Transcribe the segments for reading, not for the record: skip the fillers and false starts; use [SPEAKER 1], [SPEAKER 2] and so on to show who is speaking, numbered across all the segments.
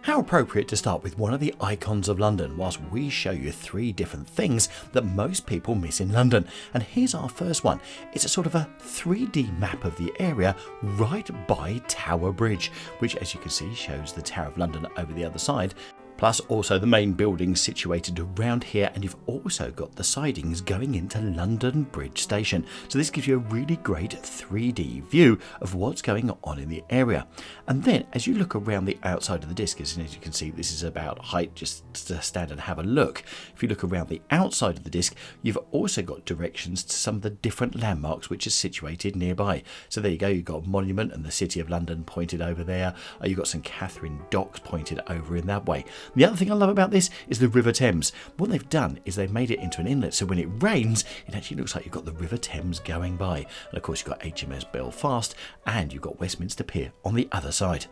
[SPEAKER 1] How appropriate to start with one of the icons of London whilst we show you 3 different things that most people miss in London. And here's our first one. It's a sort of a 3D map of the area right by Tower Bridge, which as you can see shows the Tower of London over the other side. Plus also the main buildings situated around here, and you've also got the sidings going into London Bridge Station. So this gives you a really great 3D view of what's going on in the area. And then as you look around the outside of the disc, as you can see, this is about height just to stand and have a look. If you look around the outside of the disc, you've also got directions to some of the different landmarks which are situated nearby. So there you go, you've got Monument and the City of London pointed over there. You've got St Catherine Docks pointed over in that way. The other thing I love about this is the River Thames. What they've done is they've made it into an inlet, so when it rains, it actually looks like you've got the River Thames going by. And of course you've got HMS Belfast and you've got Westminster Pier on the other side.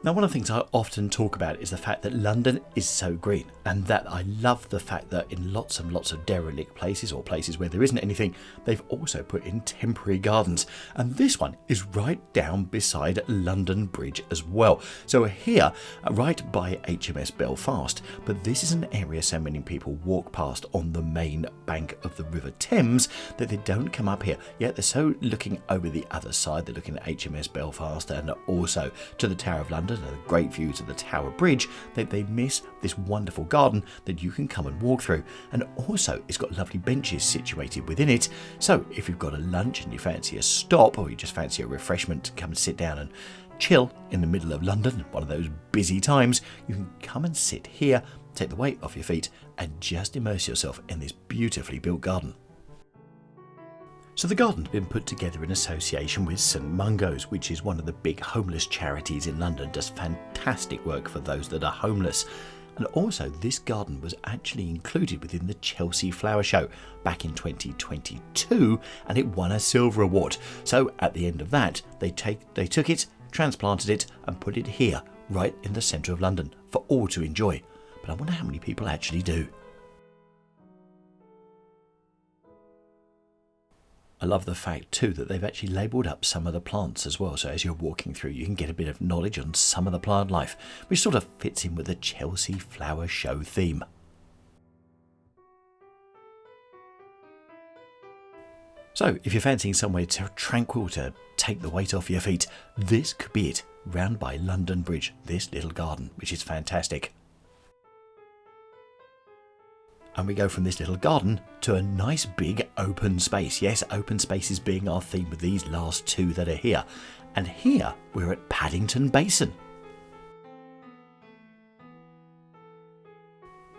[SPEAKER 1] Now, one of the things I often talk about is the fact that London is so green, and that I love the fact that in lots and lots of derelict places or places where there isn't anything, they've also put in temporary gardens. And this one is right down beside London Bridge as well. So we're here right by HMS Belfast, but this is an area so many people walk past on the main bank of the River Thames that they don't come up here. Yet they're so looking over the other side, they're looking at HMS Belfast and also to the Tower of London and the great views of the Tower Bridge, that they miss this wonderful garden that you can come and walk through. And also it's got lovely benches situated within it, so if you've got a lunch and you fancy a stop, or you just fancy a refreshment to come and sit down and chill in the middle of London, one of those busy times, you can come and sit here, take the weight off your feet and just immerse yourself in this beautifully built garden. So the garden's been put together in association with St Mungo's, which is one of the big homeless charities in London, does fantastic work for those that are homeless. And also this garden was actually included within the Chelsea Flower Show back in 2022, and it won a silver award. So at the end of that, they took it, transplanted it and put it here, right in the centre of London for all to enjoy. But I wonder how many people actually do. I love the fact too that they've actually labelled up some of the plants as well, so as you're walking through you can get a bit of knowledge on some of the plant life, which sort of fits in with the Chelsea Flower Show theme. So if you're fancying somewhere tranquil to take the weight off your feet, this could be it, round by London Bridge, this little garden, which is fantastic. And we go from this little garden to a nice big open space. Yes, open spaces being our theme with these last 2 that are here. And here we're at Paddington Basin.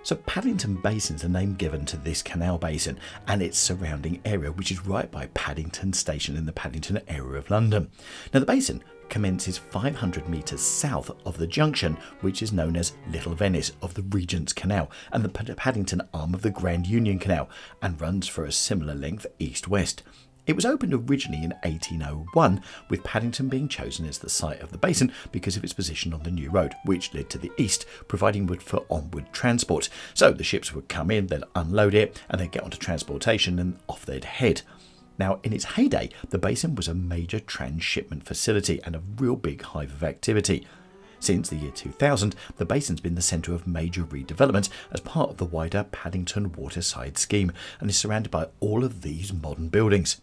[SPEAKER 1] So Paddington Basin is the name given to this canal basin and its surrounding area, which is right by Paddington Station in the Paddington area of London. Now the basin commences 500 metres south of the junction, which is known as Little Venice of the Regent's Canal and the Paddington arm of the Grand Union Canal, and runs for a similar length east-west. It was opened originally in 1801, with Paddington being chosen as the site of the basin because of its position on the new road, which led to the east, providing wood for onward transport. So the ships would come in, they'd unload it, and they'd get onto transportation and off they'd head. Now, in its heyday, the basin was a major transshipment facility and a real big hive of activity. Since the year 2000, the basin's been the centre of major redevelopment as part of the wider Paddington Waterside scheme and is surrounded by all of these modern buildings.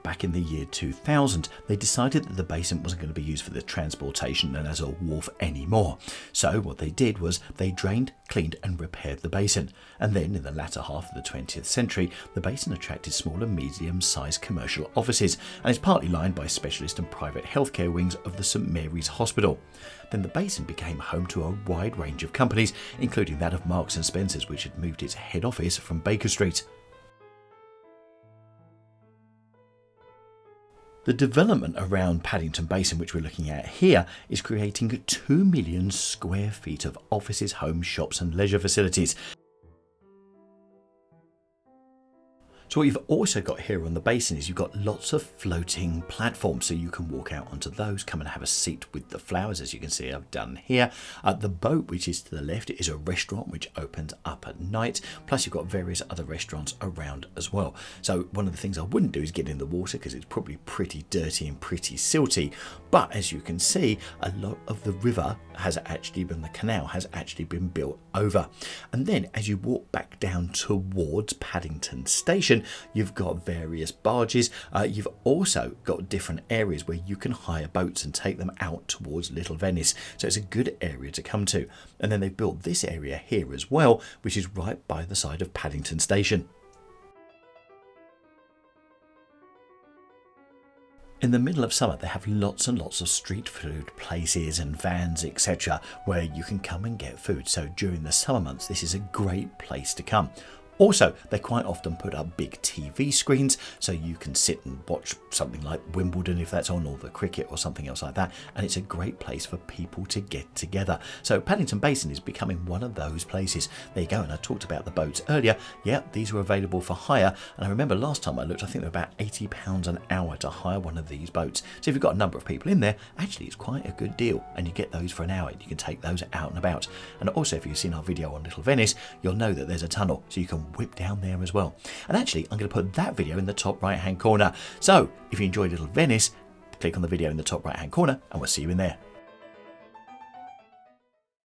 [SPEAKER 1] Back in the year 2000, they decided that the basin wasn't going to be used for the transportation and as a wharf anymore. So what they did was they drained, cleaned and repaired the basin. And then in the latter half of the 20th century, the basin attracted small and medium-sized commercial offices and is partly lined by specialist and private healthcare wings of the St Mary's Hospital. Then the basin became home to a wide range of companies, including that of Marks and Spencer's, which had moved its head office from Baker Street. The development around Paddington Basin, which we're looking at here, is creating 2 million square feet of offices, homes, shops and leisure facilities. So what you've also got here on the basin is you've got lots of floating platforms, so you can walk out onto those, come and have a seat with the flowers, as you can see I've done here. The boat, which is to the left, is a restaurant which opens up at night, plus you've got various other restaurants around as well. So one of the things I wouldn't do is get in the water because it's probably pretty dirty and pretty silty, but as you can see, a lot of the river has actually been, the canal has actually been built over. And then as you walk back down towards Paddington Station, you've got various barges. You've also got different areas where you can hire boats and take them out towards Little Venice. So it's a good area to come to. And then they've built this area here as well, which is right by the side of Paddington Station. In the middle of summer, they have lots and lots of street food places and vans, etc., where you can come and get food. So during the summer months, this is a great place to come. Also, they quite often put up big TV screens so you can sit and watch something like Wimbledon if that's on, or the cricket or something else like that, and it's a great place for people to get together. So Paddington Basin is becoming one of those places. There you go, and I talked about the boats earlier. Yeah, these were available for hire, and I remember last time I looked, I think they're about £80 an hour to hire one of these boats. So if you've got a number of people in there, actually it's quite a good deal, and you get those for an hour. You can take those out and about. And also, if you've seen our video on Little Venice, you'll know that there's a tunnel, so you can whip down there as well. And actually, I'm going to put that video in the top right hand corner. So if you enjoyed Little Venice, click on the video in the top right hand corner and we'll see you in there.